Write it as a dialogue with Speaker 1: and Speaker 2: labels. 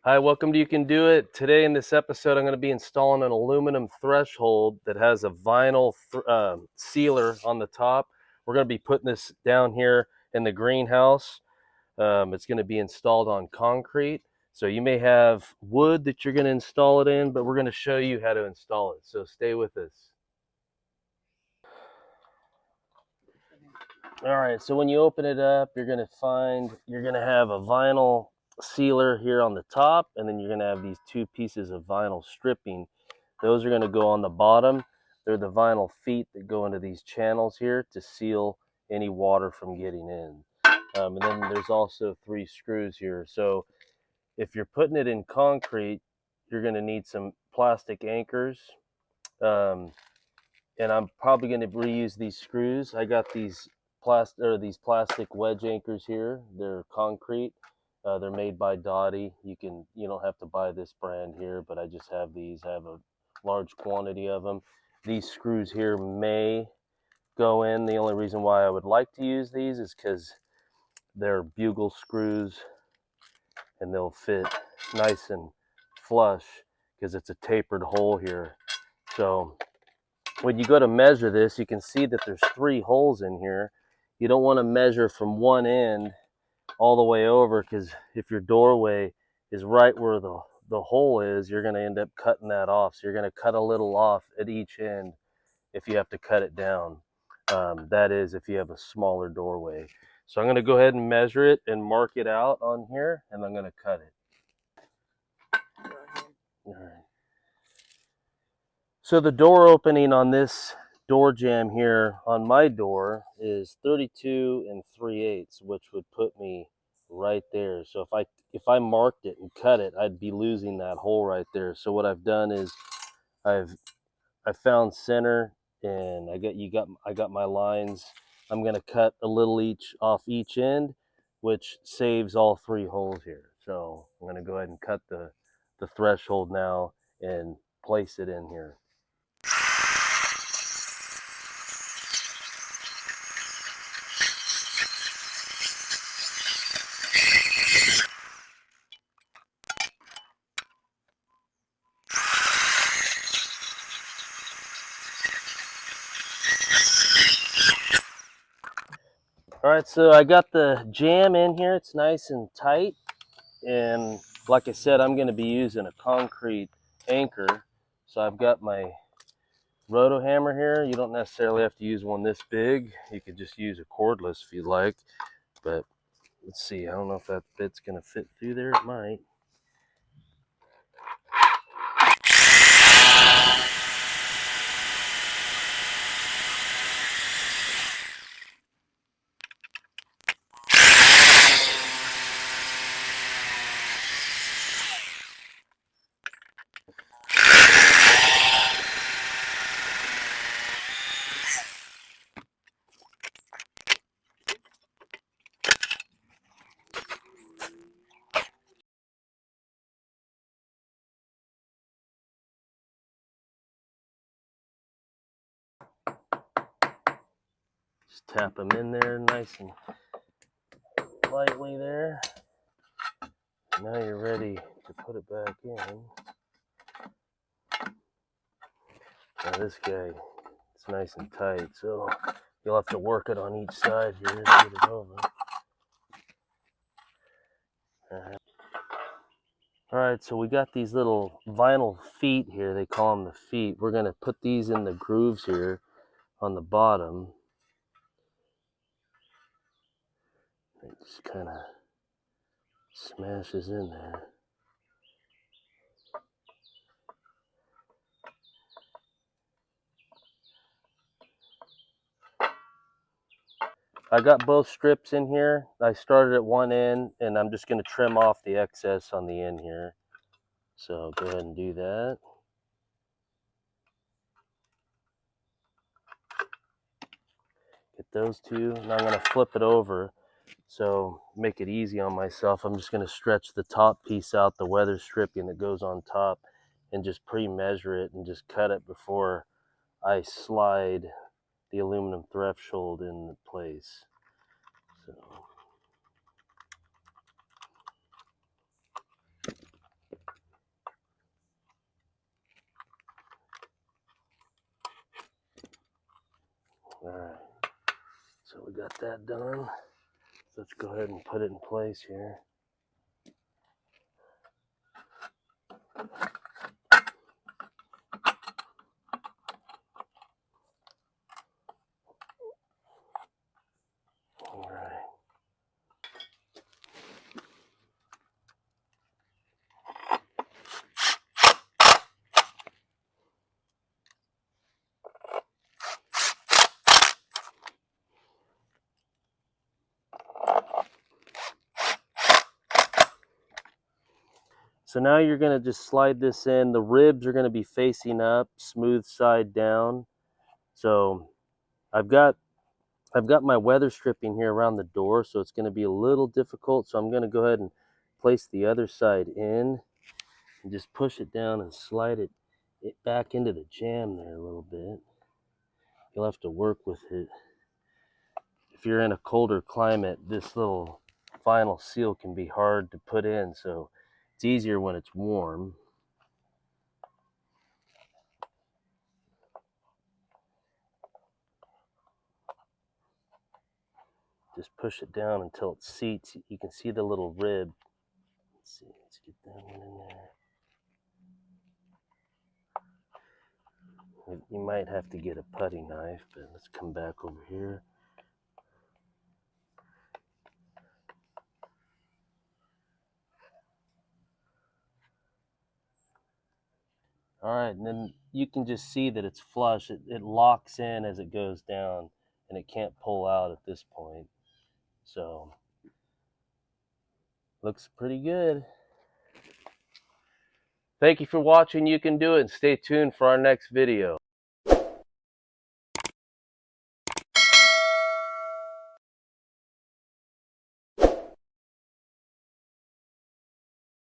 Speaker 1: Hi, welcome to You Can Do It. Today in this episode, I'm going to be installing an aluminum threshold that has a vinyl sealer on the top. We're going to be putting this down here in the greenhouse. It's going to be installed on concrete. So you may have wood that you're going to install it in, but we're going to show you how to install it. So stay with us. All right, so when you open it up, you're going to have a vinyl sealer here on the top, and then you're going to have these two pieces of vinyl stripping. Those are going to go on the bottom. They're the vinyl feet that go into these channels here to seal any water from getting in. And then there's also 3 screws here. So if you're putting it in concrete, you're going to need some plastic anchors. And I'm probably going to reuse these screws. I got these plastic wedge anchors here. They're concrete. They're made by Dottie. You don't have to buy this brand here, but I just have these. I have a large quantity of them. These screws here may go in. The only reason why I would like to use these is because they're bugle screws and they'll fit nice and flush because it's a tapered hole here. So when you go to measure this, you can see that there's 3 holes in here. You don't want to measure from one end all the way over, because if your doorway is right where the hole is, you're going to end up cutting that off. So you're going to cut a little off at each end if you have to cut it down. That is if you have a smaller doorway. So I'm going to go ahead and measure it and mark it out on here, and I'm going to cut it. All right. So the door opening on this door jamb here on my door is 32 3/8, which would put me right there. So if I marked it and cut it, I'd be losing that hole right there. So what I've done is I found center, and I got my lines. I'm going to cut a little each off each end, which saves all 3 holes here. So I'm going to go ahead and cut the threshold now and place it in here. All right, so I got the jamb in here. It's nice and tight. And like I said, I'm going to be using a concrete anchor. So I've got my roto hammer here. You don't necessarily have to use one this big. You could just use a cordless if you like. But let's see. I don't know if that bit's going to fit through there. It might. Just tap them in there nice and lightly there. Now you're ready to put it back in. Now this guy, it's nice and tight, so you'll have to work it on each side here to get it over. All right, so we got these little vinyl feet here. They call them the feet. We're going to put these in the grooves here on the bottom. It just kind of smashes in there. I got both strips in here. I started at one end, and I'm just going to trim off the excess on the end here. So go ahead and do that. Get those two. Now I'm going to flip it over. So make it easy on myself. I'm just going to stretch the top piece out, the weather stripping that goes on top, and just pre-measure it and just cut it before I slide the aluminum threshold in place. So got that done. So let's go ahead and put it in place here. All right. So now you're going to just slide this in. The ribs are going to be facing up, smooth side down. So I've got my weather stripping here around the door, so it's going to be a little difficult. So I'm going to go ahead and place the other side in and just push it down and slide it back into the jamb there a little bit. You'll have to work with it. If you're in a colder climate, this little vinyl seal can be hard to put in, so it's easier when it's warm. Just push it down until it seats. You can see the little rib. Let's see, let's get that one in there. You might have to get a putty knife, but let's come back over here. All right, and then you can just see that it's flush. It locks in as it goes down, and it can't pull out at this point. So, looks pretty good. Thank you for watching You Can Do It, and stay tuned for our next video.